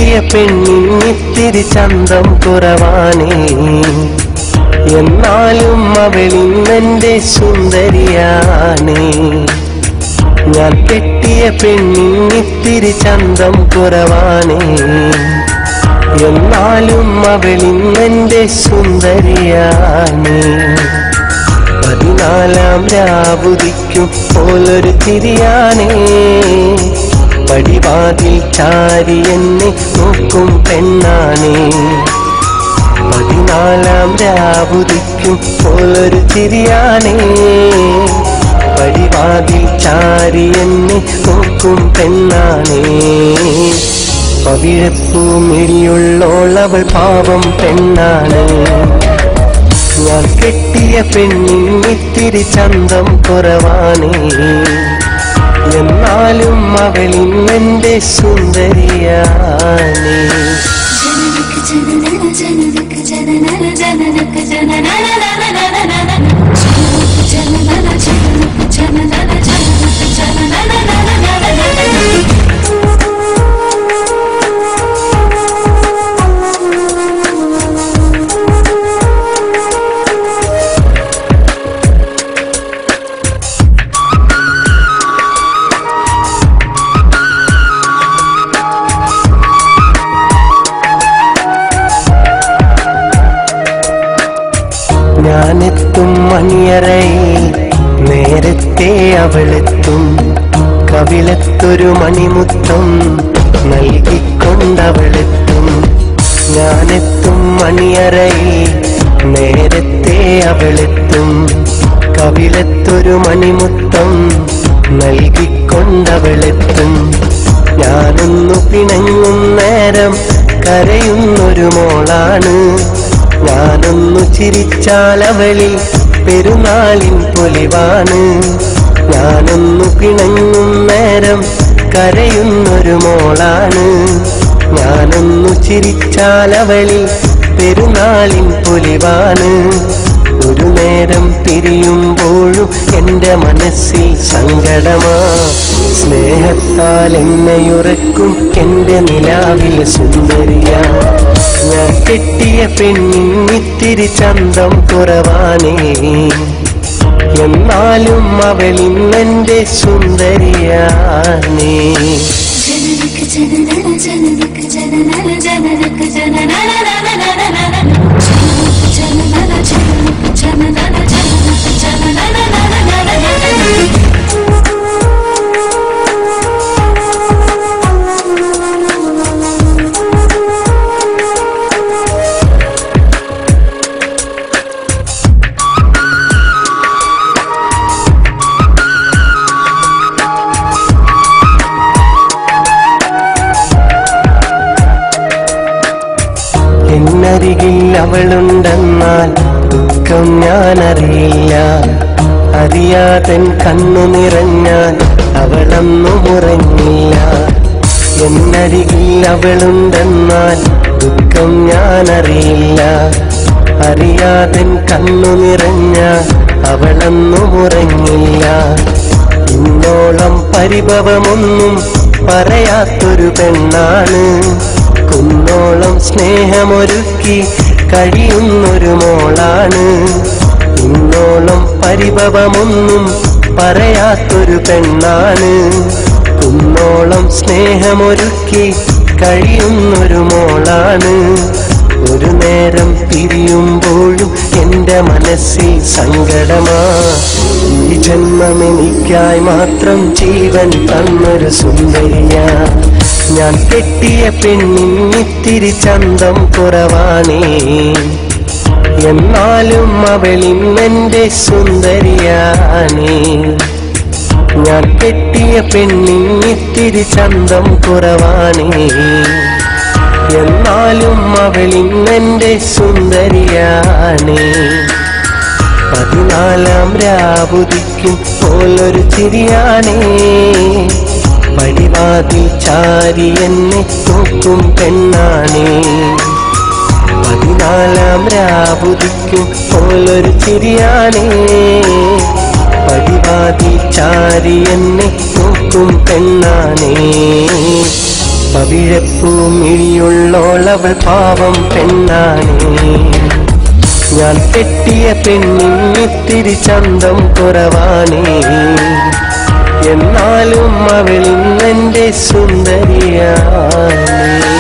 കെട്ടിയ പെണ്ണിത്തിരി ചന്തം കുറവാണേ, എന്നാലും അവളിന്നെന്റെ സുന്ദരിയാണേ. ഞാൻ കെട്ടിയ പെണ്ണിത്തിരി ചന്തം കുറവാണേ, എന്നാലും അവളിന്നെന്റെ സുന്ദരിയാണേ. 14 രാവുദിക്കും പോലൊരു തിരിയാണേ, പടിവാതിൽ ചാരി എന്നെ നോക്കും പെണ്ണാണേ. 14 രാവുദിക്കും പോലൊരു തിരിയാണേ, പടിവാതിൽ ചാരി എന്നെ നോക്കും പെണ്ണാണേ. പവിഴപ്പൂമിഴിയുള്ളോളവൾ പാവം പെണ്ണാണ്. ഞാൻ കെട്ടിയ പെണ്ണിത്തിരി ചന്തം കുറവാണേ, എന്നാലും അവളിന്നെന്റെ സുന്ദരിയാണേ. ഞാനെത്തും മണിയറയിൽ നേരത്തെ അവളെത്തും, കവിളത്തൊരു മണിമുത്തം നൽകിക്കൊണ്ടവളെത്തും. ഞാനെത്തും മണിയറയിൽ നേരത്തെ അവളെത്തും, കവിളത്തൊരു മണിമുത്തം നൽകിക്കൊണ്ടവളെത്തും. ഞാനൊന്നു പിണങ്ങും നേരം കരയുന്നൊരു മോളാണ്, ഞാനൊന്നു ചിരിച്ചാലവളിൽ പെരുന്നാളിൻ പൊലിവാണ്. ഞാനൊന്നു പിണങ്ങും നേരം കരയുന്നൊരു മോളാണ്, ഞാനൊന്നു ചിരിച്ചാലവളിൽ പെരുന്നാളിൻ പൊലിവാണ്. ഒരു നേരം പിരിയുമ്പോഴും എൻ്റെ മനസ്സിൽ സങ്കടമാ, സ്നേഹത്താൽ എന്നെയുറക്കും എൻ്റെ നിലാവിലെ സുന്ദരിയാ. ഞാൻ കെട്ടിയ പെണ്ണിത്തിരി ചന്തം കുറവാണേ, എന്നാലും അവളിന്നെന്റെ സുന്ദരിയാണേ. എന്നരികിൽ അവളുണ്ടെന്നാൽ ദുഃഖം ഞാനറിയില്ല, അറിയാതൻ കണ്ണു നിറഞ്ഞാൽ അവളൊന്നും ഉറങ്ങില്ല. എന്നരികിൽ അവളുണ്ടെന്നാൽ ദുഃഖം ഞാനറിയില്ല, അറിയാതൻ കണ്ണു നിറഞ്ഞാൽ അവളൊന്നും ഉറങ്ങില്ല. ഇന്നോളം പരിഭവമൊന്നും പറയാത്തൊരു പെണ്ണാണ്, കുന്നോളം സ്നേഹമൊരുക്കി കഴിയുന്നൊരു മോളാണ്. ഇന്നോളം പരിഭവമൊന്നും പറയാത്തൊരു പെണ്ണാണ്, കുന്നോളം സ്നേഹമൊരുക്കി കഴിയുന്നൊരു മോളാണ്. ഒരു നേരം പിരിയുമ്പോഴും എൻ്റെ മനസ്സിൽ സങ്കടമാ, ഈ ജന്മമെനിക്കായി മാത്രം ജീവൻ തന്നൊരു സുന്ദരിയാ. ഞാൻ കെട്ടിയ പെണ്ണിത്തിരി ചന്തം കുറവാണേ, എന്നാലും അവളിന്നെന്റെ സുന്ദരിയാണേ. ഞാൻ കെട്ടിയ പെണ്ണിത്തിരി ചന്തം കുറവാണേ, എന്നാലും അവളിന്നെന്റെ സുന്ദരിയാണേ. 14 രാവുദിക്കും പോലൊരു ചിരിയാണേ, പടിവാതിൽ ചാരി എന്നെ നോക്കും പെണ്ണാണേ. 14 രാവുദിക്കും പോലൊരു ചിരിയാണേ, പടിവാതിൽ ചാരി എന്നെ നോക്കും പെണ്ണാണേ. പവിഴപ്പൂമിഴിയുള്ളോളവൾ പാവം പെണ്ണാണേ. ഞാൻ കെട്ടിയ പെണ്ണിത്തിരി ചന്തം കുറവാണേ. എന്നാലും അവളിന്നെന്റെ സുന്ദരിയാണേ.